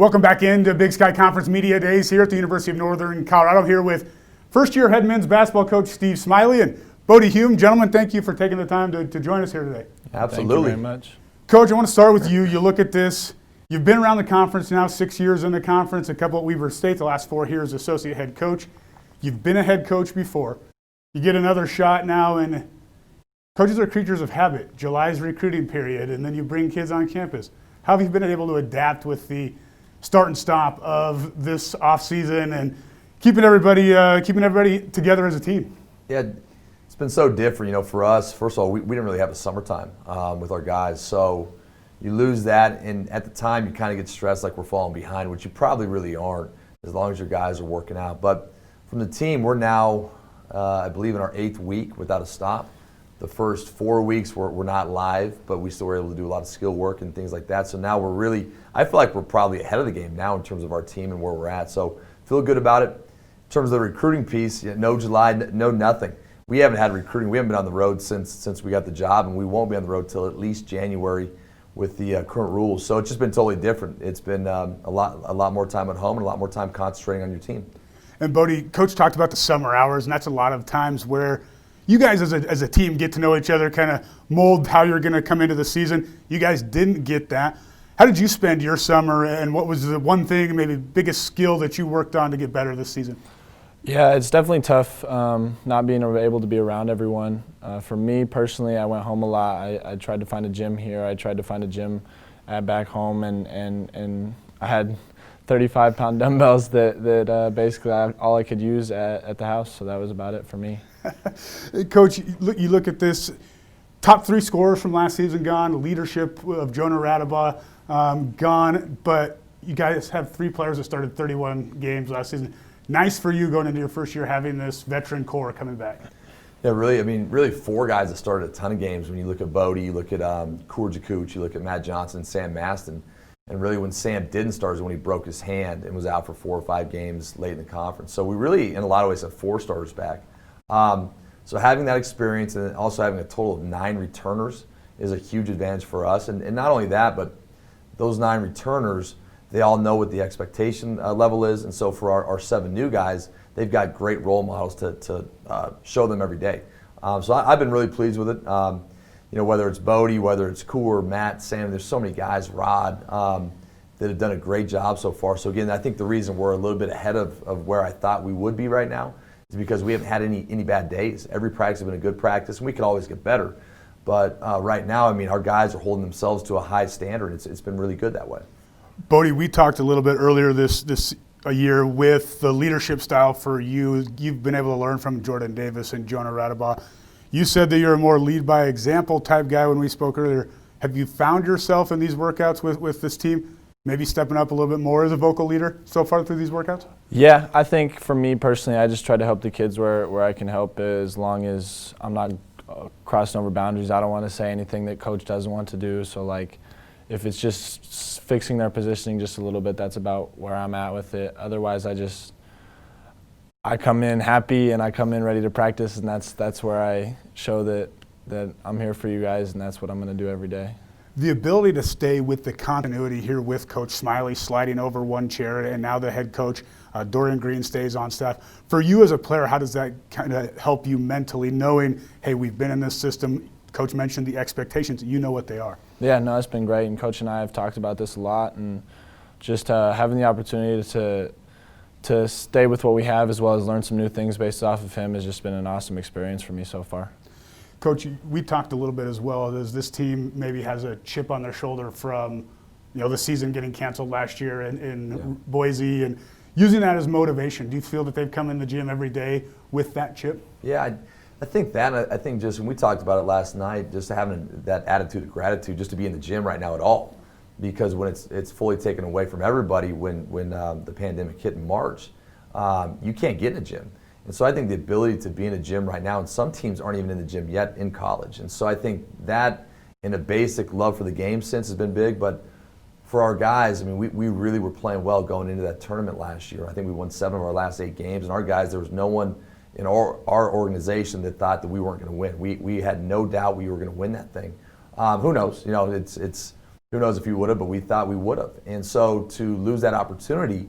Welcome back into Big Sky Conference Media Days here at the University of Northern Colorado, here with first-year head men's basketball coach Steve Smiley and Bodie Hume. Gentlemen, thank you for taking the time to join us here today. Absolutely. Thank you very much. Coach, I want to start with you. You look at this. You've been around the conference now, 6 years in the conference, a couple at Weber State, the last 4 years as associate head coach. You've been a head coach before. You get another shot now, and coaches are creatures of habit. July's recruiting period, and then you bring kids on campus. How have you been able to adapt with the start and stop of this offseason and keeping everybody together as a team? Yeah, it's been so different, for us. First of all, we didn't really have a summertime with our guys, so you lose that, and at the time you kind of get stressed like we're falling behind, which you probably really aren't as long as your guys are working out. But from the team, we're now, I believe, in our 8th week without a stop. The first 4 weeks we're not live, but we still were able to do a lot of skill work and things like that. So now I feel like we're probably ahead of the game now in terms of our team and where we're at. So feel good about it. In terms of the recruiting piece, no July, no nothing. We haven't had recruiting. We haven't been on the road since we got the job, and we won't be on the road till at least January with the current rules. So it's just been totally different. It's been a lot more time at home and a lot more time concentrating on your team. And Bodie, Coach talked about the summer hours, and that's a lot of times where you guys as a team get to know each other, kind of mold how you're going to come into the season. You guys didn't get that. How did you spend your summer, and what was the one thing, maybe biggest skill that you worked on to get better this season? Yeah, it's definitely tough not being able to be around everyone. For me personally, I went home a lot. I tried to find a gym here. I tried to find a gym back home, and I had 35-pound dumbbells that basically all I could use at the house, so that was about it for me. Coach, you look at this, top 3 scorers from last season gone, the leadership of Jonah Radaba gone, but you guys have 3 players that started 31 games last season. Nice for you going into your first year having this veteran core coming back. Yeah, really 4 guys that started a ton of games. When you look at Bodie, you look at Kur Jakut, you look at Matt Johnson, Sam Maston. And really when Sam didn't start is when he broke his hand and was out for 4 or 5 games late in the conference. So we really, in a lot of ways, have 4 starters back. So having that experience and also having a total of 9 returners is a huge advantage for us. And not only that, but those 9 returners, they all know what the expectation level is. And so for our 7 new guys, they've got great role models to show them every day. So I've been really pleased with it. Whether it's Bodie, whether it's Kur, Matt, Sam, there's so many guys, Rod, that have done a great job so far. So again, I think the reason we're a little bit ahead of where I thought we would be right now is because we haven't had any bad days. Every practice has been a good practice, and we could always get better. But right now, our guys are holding themselves to a high standard. It's been really good that way. Bodie, we talked a little bit earlier this year with the leadership style for you. You've been able to learn from Jordan Davis and Jonah Radaba. You said that you're a more lead by example type guy when we spoke earlier. Have you found yourself in these workouts with this team, maybe stepping up a little bit more as a vocal leader so far through these workouts? Yeah, I think for me personally, I just try to help the kids where I can help, as long as I'm not crossing over boundaries. I don't want to say anything that Coach doesn't want to do. So if it's just fixing their positioning just a little bit, that's about where I'm at with it. Otherwise, I come in happy and I come in ready to practice, and that's where I show that I'm here for you guys, and that's what I'm going to do every day. The ability to stay with the continuity here with Coach Smiley, sliding over one chair, and now the head coach, Dorian Green, stays on staff. For you as a player, how does that kind of help you mentally, knowing, hey, we've been in this system? Coach mentioned the expectations. You know what they are. Yeah, no, it's been great, and Coach and I have talked about this a lot, and just having the opportunity to stay with what we have as well as learn some new things based off of him has just been an awesome experience for me so far. Coach, we talked a little bit as well as this team maybe has a chip on their shoulder from the season getting canceled last year in Boise, and using that as motivation. Do you feel that they've come in the gym every day with that chip? Yeah, I think that. I think just when we talked about it last night, just having that attitude of gratitude just to be in the gym right now at all. Because when it's fully taken away from everybody when the pandemic hit in March, you can't get in a gym. And so I think the ability to be in a gym right now, and some teams aren't even in the gym yet in college. And so I think that in a basic love for the game sense has been big. But for our guys, we really were playing well going into that tournament last year. I think we won 7 of our last 8 games. And our guys, there was no one in our organization that thought that we weren't going to win. We had no doubt we were going to win that thing. Who knows? It's Who knows if we would have, but we thought we would have. And so to lose that opportunity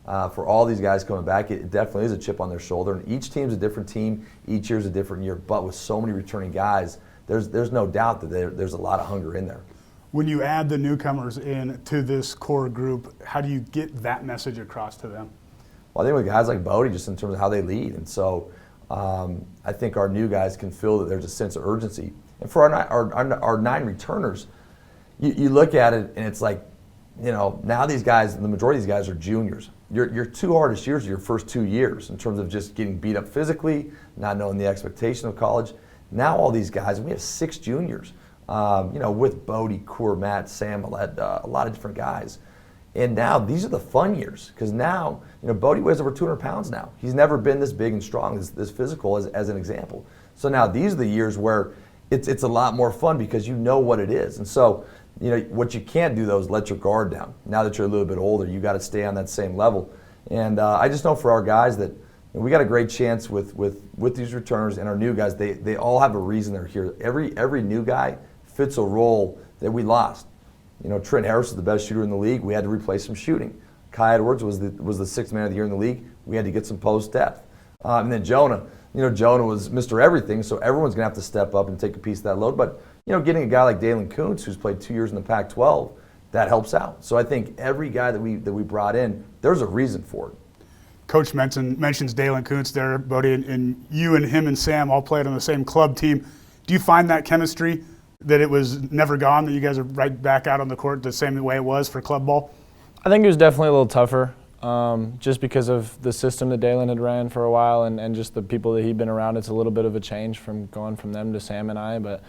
for all these guys coming back, it definitely is a chip on their shoulder. And each team's a different team. Each year's a different year. But with so many returning guys, there's no doubt that there's a lot of hunger in there. When you add the newcomers in to this core group, how do you get that message across to them? Well, I think with guys like Bodie, just in terms of how they lead. And so I think our new guys can feel that there's a sense of urgency. And for our 9 returners, you look at it and it's like, now these guys, the majority of these guys are juniors. Your 2 hardest years are your first 2 years in terms of just getting beat up physically, not knowing the expectation of college. Now all these guys, and we have 6 juniors, with Bodie, Coor, Matt, Sam, a lot of different guys. And now these are the fun years because now, Bodie weighs over 200 pounds now. He's never been this big and strong, this physical as an example. So now these are the years where it's a lot more fun because you know what it is. And so, what you can't do though is let your guard down. Now that you're a little bit older, you got to stay on that same level. And I just know for our guys that we got a great chance with these returners and our new guys. They all have a reason they're here. Every new guy fits a role that we lost. Trent Harris is the best shooter in the league. We had to replace some shooting. Kai Edwards was the 6th man of the year in the league. We had to get some post depth. And then Jonah. Jonah was Mr. Everything, so everyone's going to have to step up and take a piece of that load. But, getting a guy like Dalen Kuntz, who's played 2 years in the Pac-12, that helps out. So I think every guy that we brought in, there's a reason for it. Coach mentions Dalen Kuntz there, Bodie, and you and him and Sam all played on the same club team. Do you find that chemistry, that it was never gone, that you guys are right back out on the court the same way it was for club ball? I think it was definitely a little tougher, just because of the system that Dalen had ran for a while and just the people that he'd been around. It's a little bit of a change from going from them to Sam and I, but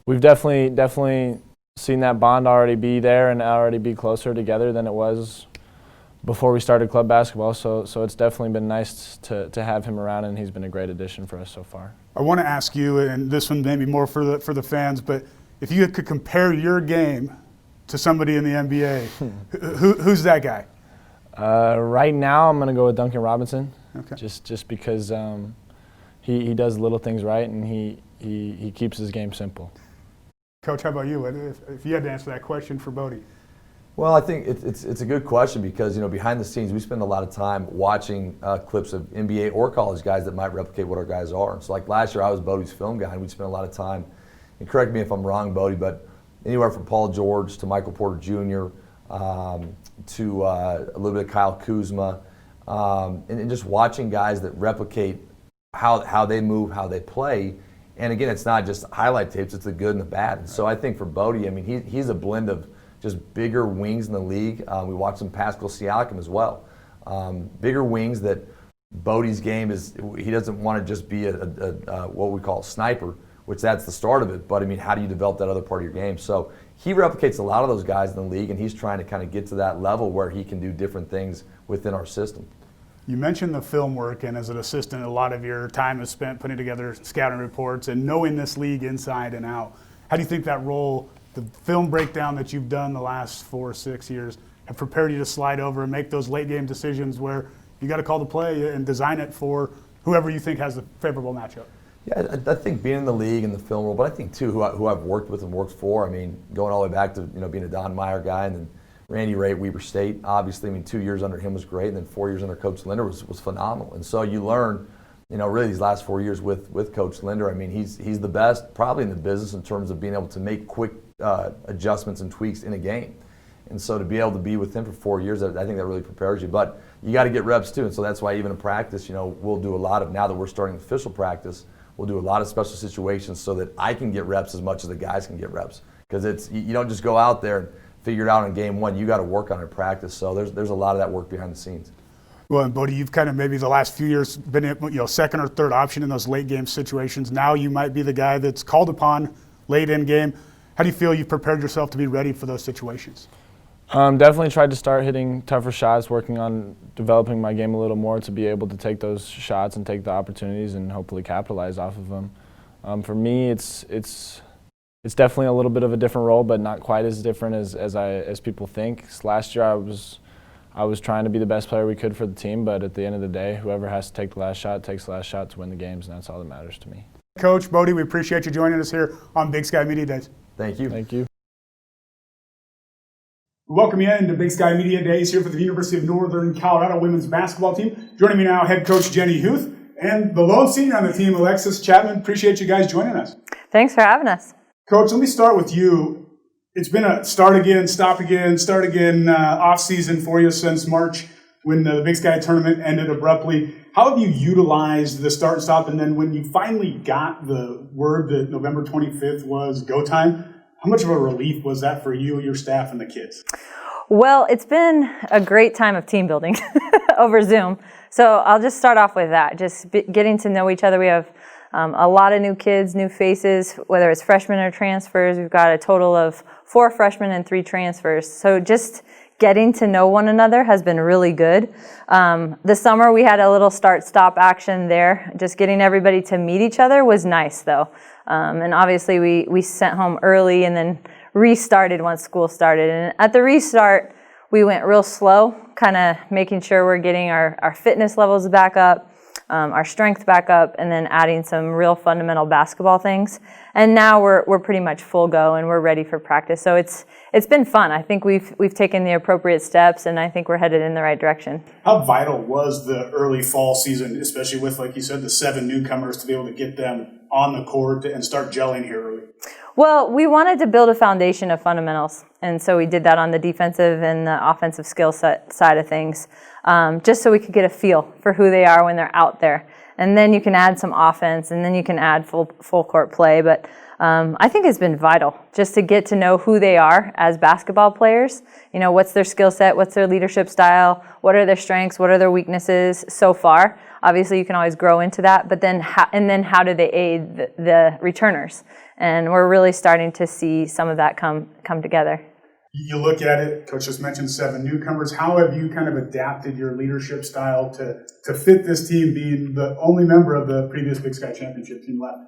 we've definitely seen that bond already be there and already be closer together than it was before we started club basketball. So it's definitely been nice to have him around, and he's been a great addition for us so far. I want to ask you, and this one may be more for the fans, but if you could compare your game to somebody in the NBA, who's that guy? Right now, I'm going to go with Duncan Robinson. Okay. Just because he does little things right, and he keeps his game simple. Coach, how about you? If you had to answer that question for Bodie. Well, I think it's a good question because, behind the scenes, we spend a lot of time watching clips of NBA or college guys that might replicate what our guys are. And so like last year, I was Bodie's film guy, and we'd spend a lot of time, and correct me if I'm wrong, Bodie, but anywhere from Paul George to Michael Porter Jr. To a little bit of Kyle Kuzma, and just watching guys that replicate how they move, how they play. And again, it's not just highlight tapes, it's the good and the bad. And so I think for Bodie, he's a blend of just bigger wings in the league. We watched some Pascal Siakam as well. Bigger wings that Bodie's game is, he doesn't want to just be a what we call a sniper, which that's the start of it. But how do you develop that other part of your game? So he replicates a lot of those guys in the league, and he's trying to kind of get to that level where he can do different things within our system. You mentioned the film work, and as an assistant, a lot of your time is spent putting together scouting reports and knowing this league inside and out. How do you think that role, the film breakdown that you've done the last 4 or 6 years, have prepared you to slide over and make those late game decisions where you got to call the play and design it for whoever you think has a favorable matchup? Yeah, I think being in the league and the film role, but I think too who I've worked with and worked for. Going all the way back to being a Don Meyer guy, and then Randy Ray at Weber State. Obviously, 2 years under him was great, and then 4 years under Coach Linder was phenomenal. And so you learn, really these last 4 years with Coach Linder. He's the best probably in the business in terms of being able to make quick adjustments and tweaks in a game. And so to be able to be with him for 4 years, I think that really prepares you. But you got to get reps too, and so that's why even in practice, we'll do a lot of, now that we're starting official practice, we'll do a lot of special situations so that I can get reps as much as the guys can get reps. Because you don't just go out there and figure it out in game one. You got to work on it in practice. So there's a lot of that work behind the scenes. Well, and Bodie, you've kind of maybe the last few years been second or third option in those late game situations. Now you might be the guy that's called upon late in game. How do you feel you've prepared yourself to be ready for those situations? Definitely tried to start hitting tougher shots, working on developing my game a little more to be able to take those shots and take the opportunities and hopefully capitalize off of them. For me, it's definitely a little bit of a different role, but not quite as different as people think. Last year, I was trying to be the best player we could for the team, but at the end of the day, whoever has to take the last shot takes the last shot to win the games, and that's all that matters to me. Coach Bodie, we appreciate you joining us here on Big Sky Media Days. Thank you. Thank you. We welcome you into Big Sky Media Days here for the University of Northern Colorado women's basketball team. Joining me now, head coach Jenny Huth, and the lone senior on the team, Alexis Chapman. Appreciate you guys joining us. Thanks for having us. Coach, let me start with you. It's been a start again, stop again, start again off season for you since March when the Big Sky tournament ended abruptly. How have you utilized the start and stop? And then when you finally got the word that November 25th was go time, how much of a relief was that for you, your staff, and the kids? Well, it's been a great time of team building over Zoom. So I'll just start off with that, just getting to know each other. We have a lot of new kids, new faces, whether it's freshmen or transfers. We've got a total of 4 freshmen and 3 transfers. So just getting to know one another has been really good. This summer we had a little start-stop action there. Just getting everybody to meet each other was nice, though. And obviously we sent home early and then restarted once school started. And at the restart, we went real slow, kind of making sure we're getting our fitness levels back up, our strength back up, and then adding some real fundamental basketball things. And now we're pretty much full go and we're ready for practice. So it's been fun. I think we've taken the appropriate steps, and I think we're headed in the right direction. How vital was the early fall season, especially with, like you said, the 7 newcomers, to be able to get them on the court and start gelling here early? Well, we wanted to build a foundation of fundamentals, and so we did that on the defensive and the offensive skill set side of things, just so we could get a feel for who they are when they're out there. And then you can add some offense, and then you can add full court play. But I think it's been vital just to get to know who they are as basketball players. You know, what's their skill set, what's their leadership style, what are their strengths, what are their weaknesses so far. Obviously, you can always grow into that, but then how do they aid the returners? And we're really starting to see some of that come together. You look at it, Coach just mentioned 7 newcomers. How have you kind of adapted your leadership style to fit this team, being the only member of the previous Big Sky Championship team left?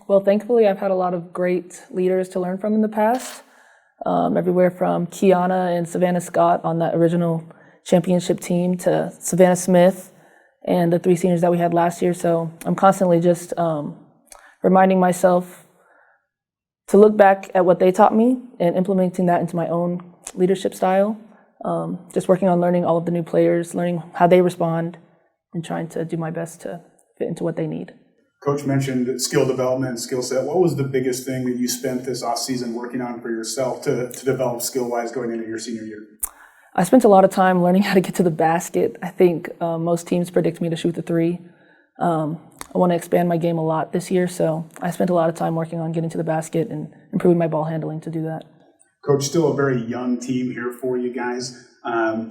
Well, thankfully, I've had a lot of great leaders to learn from in the past, everywhere from Kiana and Savannah Scott on that original championship team to Savannah Smith and the 3 seniors that we had last year. So I'm constantly just reminding myself to look back at what they taught me and implementing that into my own leadership style. Just working on learning all of the new players, learning how they respond, and trying to do my best to fit into what they need. Coach mentioned skill development, skill set. What was the biggest thing that you spent this offseason working on for yourself to develop skill-wise going into your senior year? I spent a lot of time learning how to get to the basket. I think most teams predict me to shoot the 3. I want to expand my game a lot this year, so I spent a lot of time working on getting to the basket and improving my ball handling to do that. Coach, still a very young team here for you guys.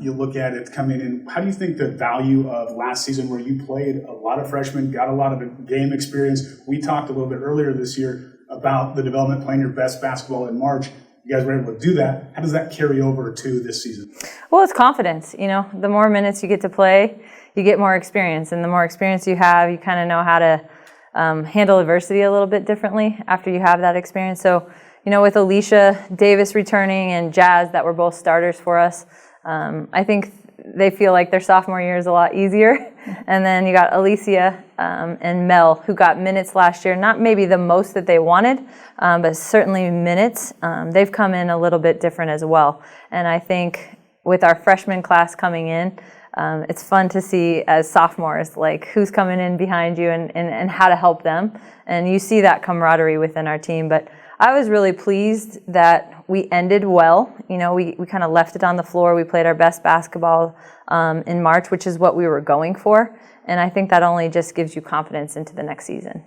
You look at it coming in. How do you think the value of last season, where you played a lot of freshmen, got a lot of game experience? We talked a little bit earlier this year about the development, playing your best basketball in March. You guys were able to do that. How does that carry over to this season? Well, it's confidence. You know, the more minutes you get to play, you get more experience. And the more experience you have, you kind of know how to handle adversity a little bit differently after you have that experience. So, you know, with Alicia Davis returning and Jazz, that were both starters for us, I think they feel like their sophomore year is a lot easier. And then you got Alicia and Mel, who got minutes last year. Not maybe the most that they wanted, but certainly minutes. They've come in a little bit different as well. And I think with our freshman class coming in, it's fun to see as sophomores, like who's coming in behind you and how to help them. And you see that camaraderie within our team. But I was really pleased that we ended well. You know, we kind of left it on the floor. We played our best basketball in March, which is what we were going for. And I think that only just gives you confidence into the next season.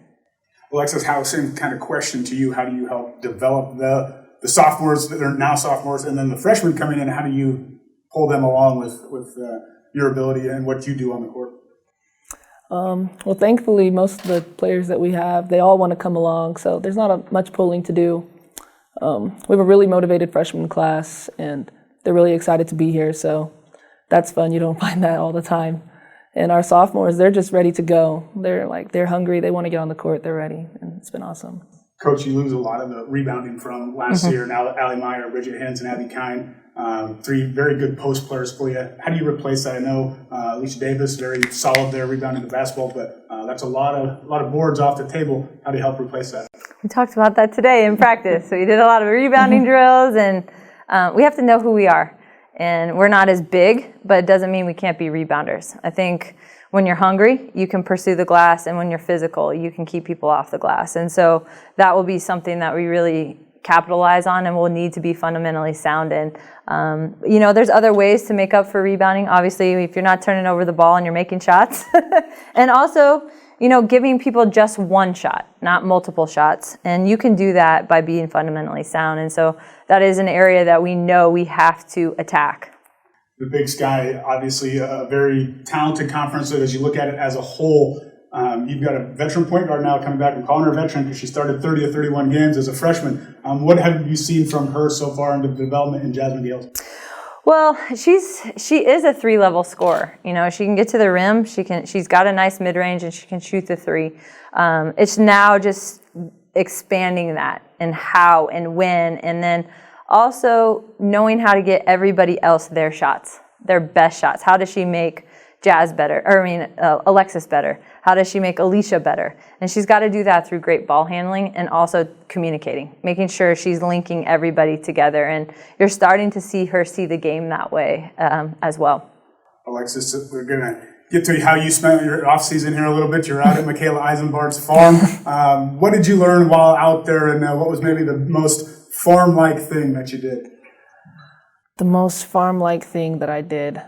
Alexis, same kind of question to you. How do you help develop the sophomores that are now sophomores, and then the freshmen coming in? How do you pull them along with your ability and what you do on the court? Well, thankfully, most of the players that we have, they all want to come along, so there's not much pulling to do. We have a really motivated freshman class, and they're really excited to be here, so that's fun. You don't find that all the time. And our sophomores, they're just ready to go. They're hungry. They want to get on the court. They're ready, and it's been awesome. Coach, you lose a lot of the rebounding from last year. Now, Allie Meyer, Bridget Hens, and Abby Kine, 3 very good post players for you. How do you replace that? I know Alicia Davis, very solid there rebounding the basketball, but that's a lot of boards off the table. How do you help replace that? We talked about that today in practice. So we did a lot of rebounding drills, and we have to know who we are. And we're not as big, but it doesn't mean we can't be rebounders. I think when you're hungry, you can pursue the glass, and when you're physical, you can keep people off the glass. And so that will be something that we really capitalize on and will need to be fundamentally sound in. There's other ways to make up for rebounding. Obviously, if you're not turning over the ball and you're making shots. And also, giving people just one shot, not multiple shots. And you can do that by being fundamentally sound. And so that is an area that we know we have to attack. The Big Sky, obviously a very talented conference. So as you look at it as a whole, you've got a veteran point guard now coming back and calling her a veteran because she started 30 of 31 games as a freshman. What have you seen from her so far in the development in Jasmine Gales? Well, she is a 3-level scorer. She can get to the rim. She's got a nice mid-range, and she can shoot the 3. It's now just expanding that and how and when, and then also knowing how to get everybody else their shots, their best shots. How does she make Alexis better? How does she make Alicia better? And she's got to do that through great ball handling and also communicating, making sure she's linking everybody together. And you're starting to see her see the game that way as well. Alexis, we're going to get to how you spent your off season here a little bit. You're out at Michaela Eisenbart's farm. What did you learn while out there, and what was maybe the most farm-like thing that you did? The most farm-like thing that I did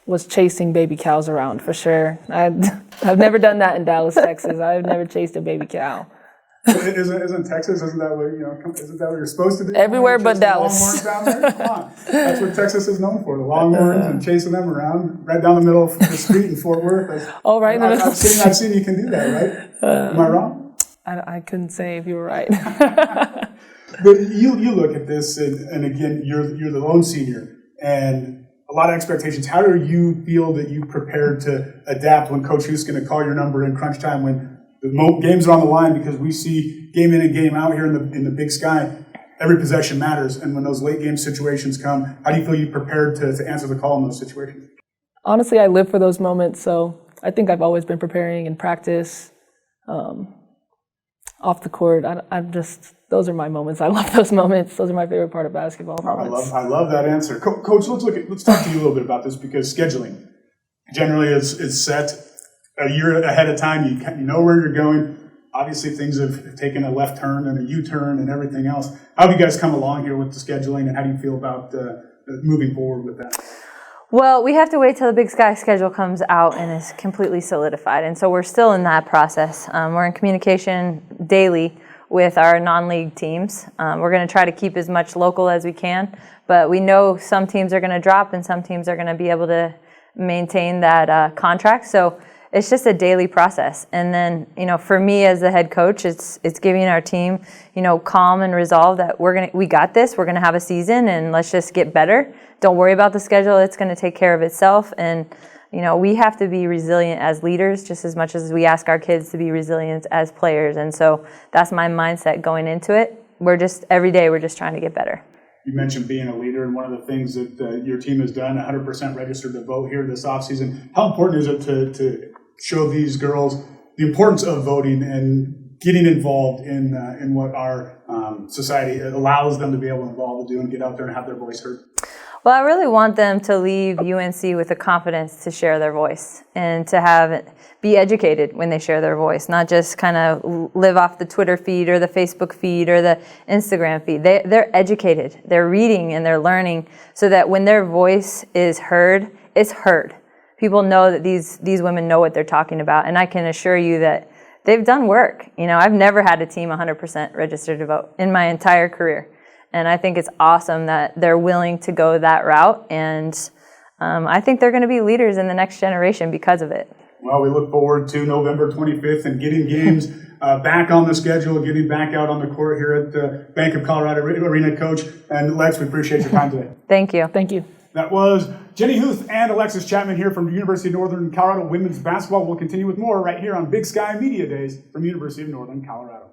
was chasing baby cows around, for sure. I've never done that in Dallas, Texas. I've never chased a baby cow. Isn't Texas? Isn't that what Isn't that what you're supposed to do? Everywhere but Dallas. Longhorns down there? Come on. That's what Texas is known for: the Longhorns and chasing them around right down the middle of the street in Fort Worth. Right in the middle. I've seen you can do that, right? Am I wrong? I couldn't say if you were right. But you look at this, and again, you're the lone senior, and a lot of expectations. How do you feel that you prepared to adapt when Coach Huth's going to call your number in crunch time when the games are on the line? Because we see game in and game out here in the Big Sky, every possession matters. And when those late game situations come, how do you feel you prepared to answer the call in those situations? Honestly, I live for those moments, so I think I've always been preparing in practice, off the court. Those are my moments. I love those moments. Those are my favorite part of basketball. I love that answer. Coach, let's talk to you a little bit about this, because scheduling generally is set a year ahead of time. You know where you're going. Obviously, things have taken a left turn and a U-turn and everything else. How have you guys come along here with the scheduling, and how do you feel about moving forward with that? Well, we have to wait till the Big Sky schedule comes out and is completely solidified. And so we're still in that process. We're in communication daily with our non-league teams. We're going to try to keep as much local as we can, but we know some teams are going to drop and some teams are going to be able to maintain that contract. So it's just a daily process. And then, for me as the head coach, it's giving our team, calm and resolve that we got this. We're going to have a season, and let's just get better. Don't worry about the schedule. It's going to take care of itself. And, we have to be resilient as leaders just as much as we ask our kids to be resilient as players. And so that's my mindset going into it. Every day, we're just trying to get better. You mentioned being a leader, and one of the things that your team has done, 100% registered to vote here this offseason. How important is it to show these girls the importance of voting and getting involved in what our society allows them to be able to involve to do and get out there and have their voice heard? Well, I really want them to leave UNC with the confidence to share their voice and to be educated when they share their voice, not just kind of live off the Twitter feed or the Facebook feed or the Instagram feed. They're educated, they're reading and they're learning, so that when their voice is heard, it's heard. People know that these women know what they're talking about, and I can assure you that they've done work. I've never had a team 100% registered to vote in my entire career. And I think it's awesome that they're willing to go that route. And I think they're going to be leaders in the next generation because of it. Well, we look forward to November 25th and getting games back on the schedule, getting back out on the court here at the Bank of Colorado Arena. Coach and Lex, we appreciate your time today. Thank you. Thank you. That was Jenny Huth and Alexis Chapman here from University of Northern Colorado Women's Basketball. We'll continue with more right here on Big Sky Media Days from University of Northern Colorado.